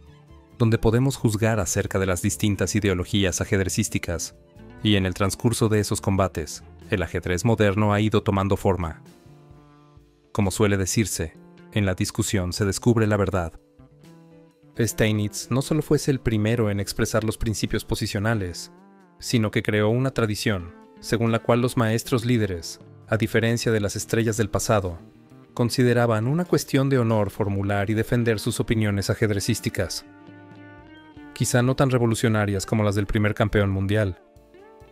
S1: donde podemos juzgar acerca de las distintas ideologías ajedrecísticas, y en el transcurso de esos combates, el ajedrez moderno ha ido tomando forma. Como suele decirse, en la discusión se descubre la verdad. Steinitz no solo fuese el primero en expresar los principios posicionales, sino que creó una tradición, según la cual los maestros líderes, a diferencia de las estrellas del pasado, consideraban una cuestión de honor formular y defender sus opiniones ajedrecísticas. Quizá no tan revolucionarias como las del primer campeón mundial,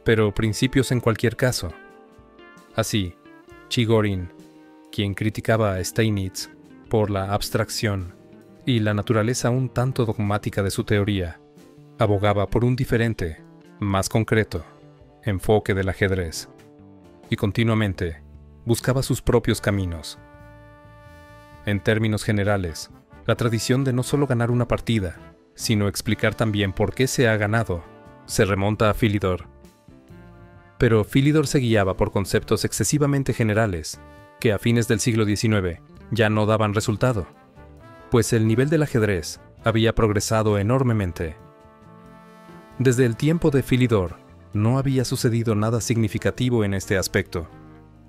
S1: pero principios en cualquier caso. Así, Chigorin, quien criticaba a Steinitz por la abstracción y la naturaleza un tanto dogmática de su teoría, abogaba por un diferente, más concreto, enfoque del ajedrez, y continuamente buscaba sus propios caminos. En términos generales, la tradición de no solo ganar una partida, sino explicar también por qué se ha ganado, se remonta a Philidor. Pero Philidor se guiaba por conceptos excesivamente generales, que a fines del siglo XIX ya no daban resultado, pues el nivel del ajedrez había progresado enormemente. Desde el tiempo de Philidor, no había sucedido nada significativo en este aspecto,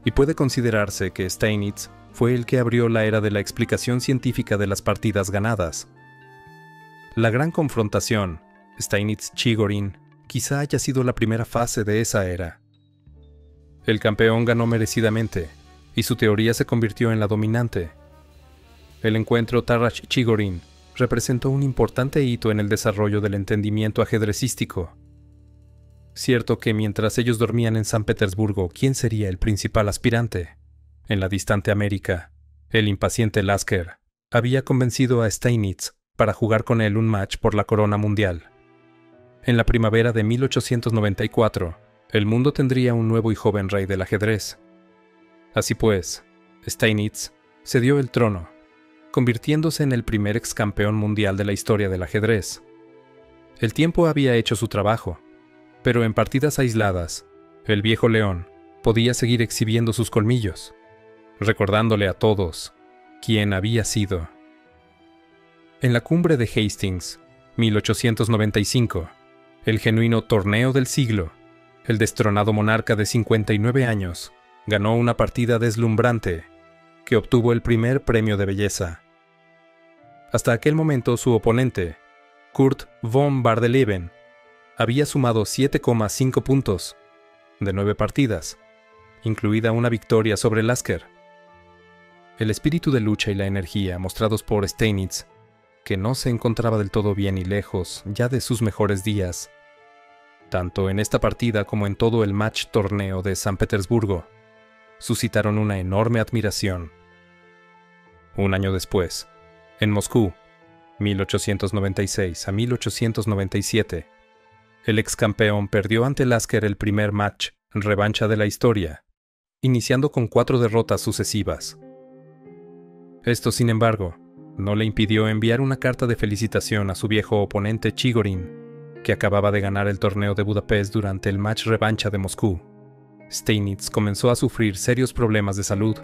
S1: y puede considerarse que Steinitz fue el que abrió la era de la explicación científica de las partidas ganadas. La gran confrontación, Steinitz-Chigorin, quizá haya sido la primera fase de esa era. El campeón ganó merecidamente, y su teoría se convirtió en la dominante. El encuentro Tarrasch-Chigorin representó un importante hito en el desarrollo del entendimiento ajedrecístico. Cierto que mientras ellos dormían en San Petersburgo, ¿quién sería el principal aspirante? En la distante América, el impaciente Lasker había convencido a Steinitz para jugar con él un match por la corona mundial. En la primavera de 1894, el mundo tendría un nuevo y joven rey del ajedrez. Así pues, Steinitz cedió el trono, convirtiéndose en el primer ex campeón mundial de la historia del ajedrez. El tiempo había hecho su trabajo, pero en partidas aisladas, el viejo león podía seguir exhibiendo sus colmillos, recordándole a todos quién había sido. En la cumbre de Hastings, 1895, el genuino torneo del siglo, el destronado monarca de 59 años ganó una partida deslumbrante que obtuvo el primer premio de belleza. Hasta aquel momento su oponente, Kurt von Bardeleben, había sumado 7,5 puntos de 9 partidas, incluida una victoria sobre Lasker. El espíritu de lucha y la energía mostrados por Steinitz, que no se encontraba del todo bien y lejos ya de sus mejores días, tanto en esta partida como en todo el match torneo de San Petersburgo, suscitaron una enorme admiración. Un año después, en Moscú, 1896 a 1897, el ex campeón perdió ante Lasker el primer match revancha de la historia, iniciando con 4 derrotas sucesivas. Esto, sin embargo, no le impidió enviar una carta de felicitación a su viejo oponente Chigorin, que acababa de ganar el torneo de Budapest durante el match revancha de Moscú. Steinitz comenzó a sufrir serios problemas de salud,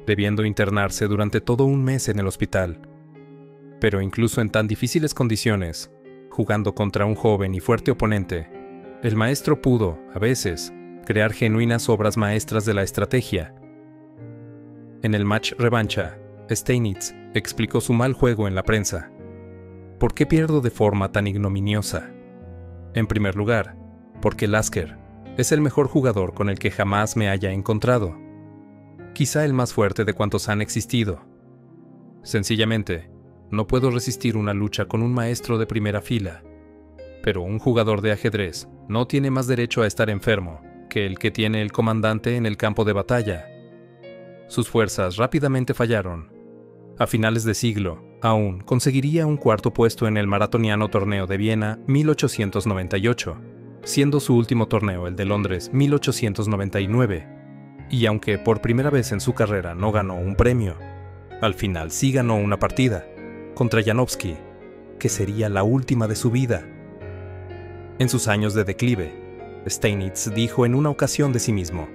S1: debiendo internarse durante todo un mes en el hospital. Pero incluso en tan difíciles condiciones, jugando contra un joven y fuerte oponente, el maestro pudo, a veces, crear genuinas obras maestras de la estrategia. En el match revancha, Steinitz explicó su mal juego en la prensa. ¿Por qué pierdo de forma tan ignominiosa? En primer lugar, porque Lasker es el mejor jugador con el que jamás me haya encontrado. Quizá el más fuerte de cuantos han existido. Sencillamente, no puedo resistir una lucha con un maestro de primera fila. Pero un jugador de ajedrez no tiene más derecho a estar enfermo que el que tiene el comandante en el campo de batalla. Sus fuerzas rápidamente fallaron. A finales de siglo, aún conseguiría un cuarto puesto en el maratoniano torneo de Viena 1898, siendo su último torneo el de Londres 1899. Y aunque por primera vez en su carrera no ganó un premio, al final sí ganó una partida, contra Janowski, que sería la última de su vida. En sus años de declive, Steinitz dijo en una ocasión de sí mismo: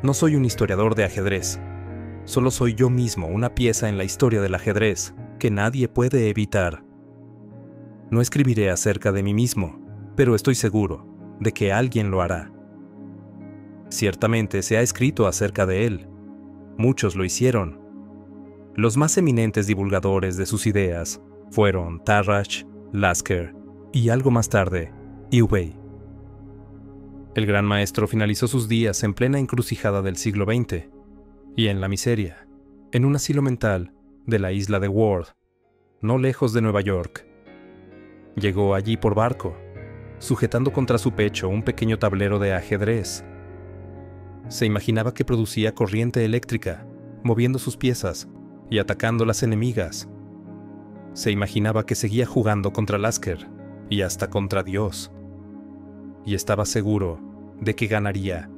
S1: «No soy un historiador de ajedrez, solo soy yo mismo una pieza en la historia del ajedrez que nadie puede evitar. No escribiré acerca de mí mismo, pero estoy seguro de que alguien lo hará». Ciertamente se ha escrito acerca de él. Muchos lo hicieron. Los más eminentes divulgadores de sus ideas fueron Tarrasch, Lasker y algo más tarde, Ewey. El gran maestro finalizó sus días en plena encrucijada del siglo XX y en la miseria, en un asilo mental de la isla de Ward, no lejos de Nueva York. Llegó allí por barco, sujetando contra su pecho un pequeño tablero de ajedrez. Se imaginaba que producía corriente eléctrica, moviendo sus piezas y atacando las enemigas. Se imaginaba que seguía jugando contra Lasker y hasta contra Dios. Y estaba seguro de que ganaría